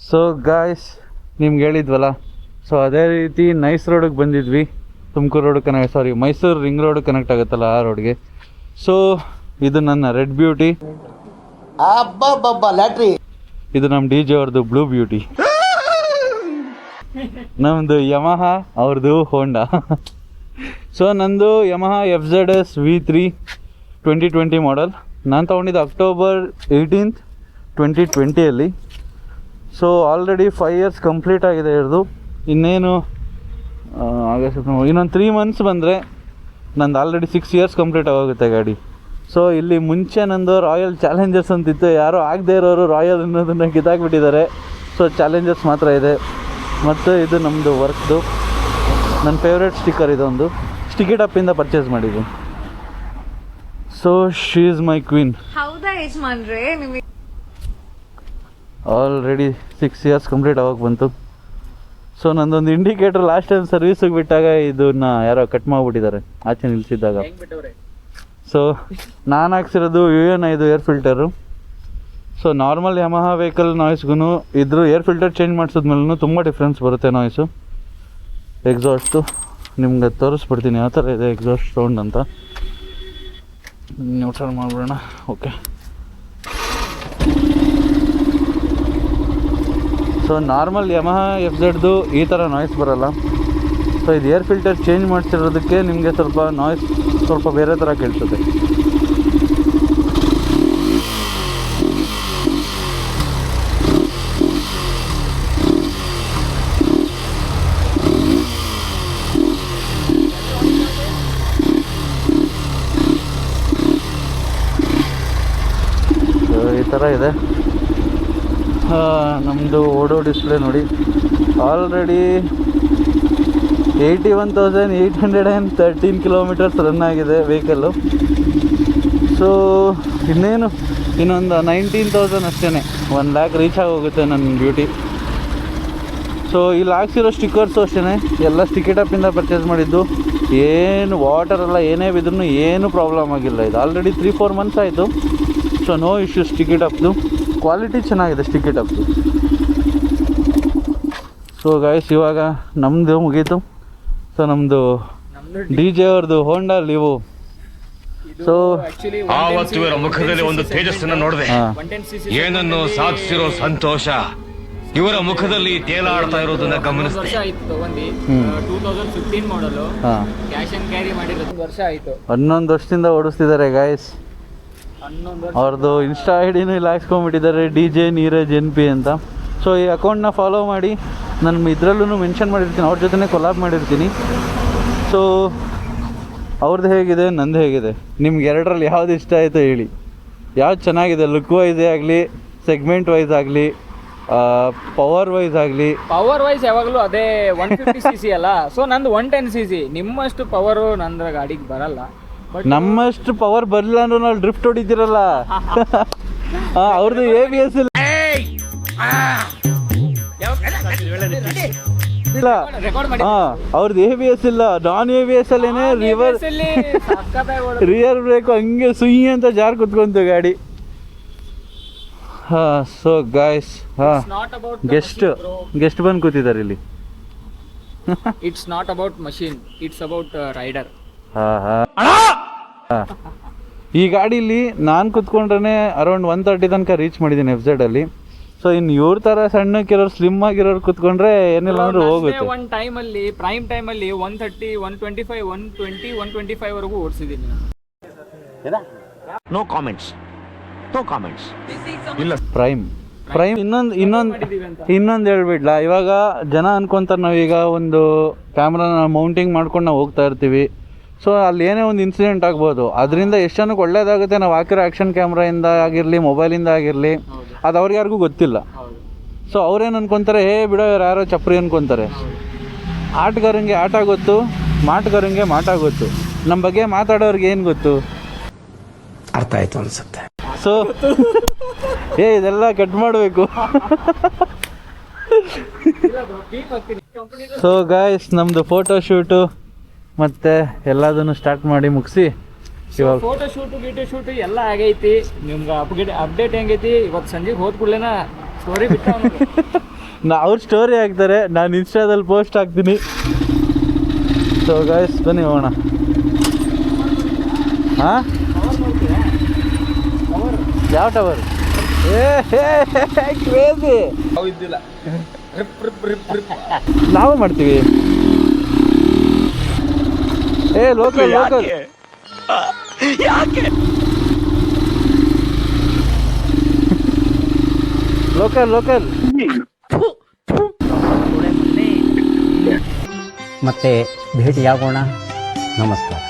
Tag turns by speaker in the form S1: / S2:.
S1: So guys ನಿಮ್ಗೆ ಹೇಳಿದ್ವಲ್ಲ, so ಅದೇ ರೀತಿ ನೈಸ್ ರೋಡಿಗೆ ಬಂದಿದ್ವಿ. Tumakuru road Mysuru ring road connect ಆಗುತ್ತಲ್ಲ ಆ ರೋಡ್ಗೆ. ಸೊ ಇದು ನನ್ನ ರೆಡ್ ಬ್ಯೂಟಿ,
S2: ಲ್ಯಾಟ್ರಿ.
S1: ಇದು ನಮ್ಮ DJ ಅವ್ರದ್ದು ಬ್ಲೂ ಬ್ಯೂಟಿ, ನಮ್ಮದು ಯಮಹ, ಅವ್ರದ್ದು ಹೋಂಡಾ. ಸೊ ನಂದು ಯಮಹ FZS V3 2020 ಮಾಡೆಲ್. ನಾನು ತೊಗೊಂಡಿದ್ದು October 18th 2020. So already 5 years complete ಆಗಿದೆ ಇರೋದು. ಇನ್ನೇನು ಇನ್ನೊಂದು 3 months ಬಂದರೆ ನಂದು ಆಲ್ರೆಡಿ 6 years ಕಂಪ್ಲೀಟ್ ಆಗೋಗುತ್ತೆ ಗಾಡಿ. ಸೊ ಇಲ್ಲಿ ಮುಂಚೆ ನಂದು ರಾಯಲ್ ಚಾಲೆಂಜರ್ಸ್ ಅಂತಿತ್ತು, ಯಾರೋ ಆಗದೆ ಇರೋರು ರಾಯಲ್ ಅನ್ನೋದನ್ನು ಕಿತ್ತಾಕ್ಬಿಟ್ಟಿದ್ದಾರೆ. ಸೊ ಚಾಲೆಂಜರ್ಸ್ ಮಾತ್ರ ಇದೆ. ಮತ್ತು ಇದು ನಮ್ಮದು ವರ್ಕ್ದು ನನ್ನ ಫೇವ್ರೇಟ್ ಸ್ಟಿಕ್ಕರ್, ಇದೊಂದು ಸ್ಟಿಕಿಟ್ ಅಪ್ಪಿಂದ ಪರ್ಚೇಸ್ ಮಾಡಿದ್ದು. So she is my queen.
S3: ಹೌದಾ ಯಜಮಾನ್ರೆ? ನಿಮಗೆ
S1: ಆಲ್ರೆಡಿ 6 years ಕಂಪ್ಲೀಟ್ ಆಗೋಕೆ ಬಂತು. ಸೊ ನಂದೊಂದು ಇಂಡಿಕೇಟರ್ ಲಾಸ್ಟ್ ಟೈಮ್ ಸರ್ವಿಸಿಗೆ ಬಿಟ್ಟಾಗ ಇದನ್ನ ಯಾರೋ ಕಟ್ ಮಾಡಿಬಿಟ್ಟಿದ್ದಾರೆ ಆಚೆ ನಿಲ್ಲಿಸಿದ್ದಾಗ. ಸೊ ನಾನು ಹಾಕ್ಸಿರೋದು UN5 air filter. So normal Yamaha vehicle ನಾಯ್ಸ್ಗೂ ಇದ್ರ ಏರ್ ಫಿಲ್ಟರ್ ಚೇಂಜ್ ಮಾಡಿಸಿದ್ಮೇಲೂ ತುಂಬ ಡಿಫ್ರೆನ್ಸ್ ಬರುತ್ತೆ ನಾಯ್ಸು. ಎಕ್ಸಾಸ್ಟು ನಿಮ್ಗೆ ತೋರಿಸ್ಬಿಡ್ತೀನಿ ಯಾವ ಥರ ಇದೆ ಎಕ್ಸಾಸ್ಟ್ ಸೌಂಡ್ ಅಂತ. ನ್ಯೂಟ್ರಲ್ ಮಾಡಿಬಿಡೋಣ. ಓಕೆ, ಸೊ ನಾರ್ಮಲ್ ಯಮಹ FZದು ಈ ಥರ ನಾಯ್ಸ್ ಬರೋಲ್ಲ. ಸೊ ಇದು ಏರ್ ಫಿಲ್ಟರ್ ಚೇಂಜ್ ಮಾಡ್ತಿರೋದಕ್ಕೆ ನಿಮಗೆ ಸ್ವಲ್ಪ ನಾಯ್ಸ್ ಸ್ವಲ್ಪ ಬೇರೆ ಥರ ಕೇಳಿಸುತ್ತೆ. ಸೊ ಈ ಥರ ಇದೆ ನಮ್ಮದು ಓಡೋ ಡಿಸ್ಪ್ಲೇ ನೋಡಿ. ಆಲ್ರೆಡಿ 81,813 kilometers ರನ್ ಆಗಿದೆ ವೆಹಿಕಲ್ಲು. ಸೊ ಇನ್ನೊಂದು 19,000 ಅಷ್ಟೇ, 1 lakh ರೀಚ್ ಆಗೋಗುತ್ತೆ ನನ್ನ ಬ್ಯೂಟಿ. ಸೊ ಇಲ್ಲಿ ಹಾಕ್ಸಿರೋ ಸ್ಟಿಕ್ಕರ್ಸು ಅಷ್ಟೇ ಎಲ್ಲ ಸ್ಟಿಕಿಟ್ ಅಪ್ಪಿಂದ ಪರ್ಚೇಸ್ ಮಾಡಿದ್ದು. ಏನು ವಾಟರ್ ಎಲ್ಲ ಏನೇ ಬಿದ್ರೂ ಏನೂ ಪ್ರಾಬ್ಲಮ್ ಆಗಿಲ್ಲ. ಇದು ಆಲ್ರೆಡಿ 3-4 months ಆಯಿತು. So no issue. ಸ್ಟಿಕಿಟ್ ಅಪ್ದು ಕ್ವಾಲಿಟಿ ಚೆನ್ನಾಗಿದೆ ಸ್ಟಿಕಿಟ್ ಅಪ್ದು. ಸೊ ಗಾಯ್ಸ್ ಇವಾಗ ನಮ್ಮದು ಮುಗೀತು. ಸೊ ನಮ್ಮದು DJ ಅವ್ರದ್ದು ಹೋಂಡಾ ಲಿವೋ. ಸೊ
S4: ಆವತ್ತು ಇವರ ಮುಖದಲ್ಲಿ ಒಂದು ತೇಜಸ್ಸನ್ನು ನೋಡಿದೆ. ಏನನ್ನು ಸಾಧಿಸಿರೋ ಸಂತೋಷ ಇವರ ಮುಖದಲ್ಲಿ ತೇಲಾಡ್ತಾ ಇರೋದನ್ನ ಗಮನಿಸಿದೆ.
S5: 2015 ಮಾಡಲು ಕ್ಯಾಶ್ ಅಂಡ್ ಕ್ಯಾರಿ ಮಾಡಿರೋದು ವರ್ಷ ಆಯಿತು.
S1: 11 ವರ್ಷದಿಂದ ಓಡಿಸ್ತಿದ್ದಾರೆ ಗಾಯ್ಸ್. ಅವ್ರದ್ದು ಇನ್ಸ್ಟಾ ಐಡಿನೂ ಇಲ್ಲಿ ಹಾಕ್ಸ್ಕೊಂಡ್ಬಿಟ್ಟಿದ್ದಾರೆ, DJ ನೀರಜ್ NP ಅಂತ. ಸೊ ಈ ಅಕೌಂಟ್ನ ಫಾಲೋ ಮಾಡಿ. ನಾನು ಇದರಲ್ಲೂ ಮೆನ್ಷನ್ ಮಾಡಿರ್ತೀನಿ, ಅವ್ರ ಜೊತೆ ಕೊಲಾಬ್ ಮಾಡಿರ್ತೀನಿ. ಸೊ ಅವ್ರದ್ದು ಹೇಗಿದೆ, ನಂದು ಹೇಗಿದೆ, ನಿಮ್ಗೆ ಎರಡರಲ್ಲಿ ಯಾವ್ದು ಇಷ್ಟ ಆಯಿತು ಹೇಳಿ. ಯಾವ್ದು ಚೆನ್ನಾಗಿದೆ ಲುಕ್ ವೈಸೇ ಆಗಲಿ, ಸೆಗ್ಮೆಂಟ್ ವೈಸ್ ಆಗಲಿ, ಪವರ್ ವೈಸ್ ಆಗಲಿ.
S5: ಪವರ್ ವೈಸ್ ಯಾವಾಗಲೂ ಅದೇ 150cc ಅಲ್ಲ. ಸೊ ನಂದು 110cc. ನಿಮ್ಮಷ್ಟು ಪವರು ನಂದು ಗಾಡಿಗೆ ಬರಲ್ಲ.
S1: ನಮ್ಮಷ್ಟು ಪವರ್ ಬರಲಿಲ್ಲ ಅಂದ್ರೆ ನಾವು ಡ್ರಿಫ್ಟ್ ಹೊಡಿತೀರಲ್ಲ. ಅವ್ರದ್ದು ABS ಇಲ್ಲ, ಅವ್ರದ್ದು ABS ಇಲ್ಲ. ನಾನ್ ABS ಅಲ್ಲೇನೆ ರಿಯರ್ ಬ್ರೇಕ್ ಹಂಗೆ ಸುಯಿ ಅಂತ ಜಾರ್ ಕುತ್ಕೊಂತು ಗಾಡಿ. ಸೊ ಗಾಯ್ಸ್ ಗೆಸ್ಟ್ ಬಂದು ಕೂತಿದ್ದಾರೆ ಇಲ್ಲಿ.
S5: It's not about machine, it's about rider.
S1: ಈ ಗಾಡೀಲಿ ನಾನು ಕುತ್ಕೊಂಡ್ರೆ ಅರೌಂಡ್ 130 ತನಕ ರೀಚ್ ಮಾಡಿದ್ದೀನಿ FZ ಅಲ್ಲಿ. ಸೊ ಇನ್ನು ಇವ್ರ ಥರ ಸಣ್ಣಕ್ಕಿರೋರು ಸ್ಲಿಮ್ ಆಗಿರೋರು ಕುತ್ಕೊಂಡ್ರೆ ಏನಿಲ್ಲ ಅಂದ್ರೆ ಹೋಗುತ್ತೆ.
S5: ಒಂದು ಟೈಮಲ್ಲಿ ಪ್ರೈಮ್ ಟೈಮಲ್ಲಿ 130, 125, 120, 125 ವರೆಗೂ ಓಡಿಸಿದ್ದೀನಿ.
S4: No comments.
S1: ಇಲ್ಲ ಪ್ರೈಮ್ ಇನ್ನೊಂದು ಹೇಳ್ಬಿಡ್ಲಾ. ಇವಾಗ ಜನ ಅನ್ಕೊಂತಾರೆ ನಾವೀಗ ಒಂದು ಕ್ಯಾಮ್ರಾನ ಮೌಂಟಿಂಗ್ ಮಾಡ್ಕೊಂಡು ನಾವು ಹೋಗ್ತಾ ಇರ್ತೀವಿ. ಸೊ ಅಲ್ಲಿ ಏನೇ ಒಂದು ಇನ್ಸಿಡೆಂಟ್ ಆಗ್ಬೋದು, ಅದರಿಂದ ಎಷ್ಟು ಜನಕ್ಕೆ ಒಳ್ಳೇದಾಗುತ್ತೆ. ನಾವು ಹಾಕಿರೋ ಆ್ಯಕ್ಷನ್ ಕ್ಯಾಮ್ರಾಯಿಂದ ಆಗಿರಲಿ, ಮೊಬೈಲಿಂದ ಆಗಿರಲಿ, ಅದು ಅವ್ರಿಗೆ ಯಾರಿಗೂ ಗೊತ್ತಿಲ್ಲ. ಸೊ ಅವ್ರೇನು ಅನ್ಕೊತಾರೆ, ಬಿಡೋ ಯಾರೋ ಚಪ್ರಿ ಅನ್ಕೊತಾರೆ. ಆಟಗಾರಂಗೆ ಆಟ ಗೊತ್ತು, ಮಾಟಗಾರಂಗೆ ಮಾಟ ಗೊತ್ತು. ನಮ್ಮ ಬಗ್ಗೆ ಮಾತಾಡೋರಿಗೆ ಏನು ಗೊತ್ತು?
S2: ಅರ್ಥ ಆಯ್ತು ಅನ್ಸುತ್ತೆ.
S1: ಸೊ ಇದೆಲ್ಲ ಕಟ್ ಮಾಡಬೇಕು. ಸೊ ಗಾಯ್ಸ್ ನಮ್ಮದು ಫೋಟೋ ಶೂಟು ಮತ್ತು ಎಲ್ಲದನ್ನು ಸ್ಟಾರ್ಟ್ ಮಾಡಿ ಮುಗಿಸಿ
S5: ಇವಾಗ ಫೋಟೋ ಶೂಟು ಎಲ್ಲ ಆಗೈತಿ. ನಿಮ್ಗೆ ಅಪ್ಡೇಟ್ ಹೆಂಗೈತಿ ಇವತ್ತು ಸಂಜೆಗೆ ಹೋದ ಕೂಡಲೇನ ಸ್ಟೋರಿ ಬಿಟ್ಟು
S1: ಅವ್ರ ಸ್ಟೋರಿ ಹಾಕ್ತಾರೆ, ನಾನು ಇನ್ಸ್ಟಾದಲ್ಲಿ ಪೋಸ್ಟ್ ಹಾಕ್ತೀನಿ. ಸೊ ಗಾಯ್ಸ್ ಬನ್ನಿ ಹೋಗೋಣ. ಹಾಂ ಯಾವ ಟವರ್? ಕ್ರೇಜಿ. ನಾವು ಮಾಡ್ತೀವಿ. Local local local local.
S2: ಮತ್ತೆ ಭೇಟಿಯಾಗೋಣ. ನಮಸ್ಕಾರ.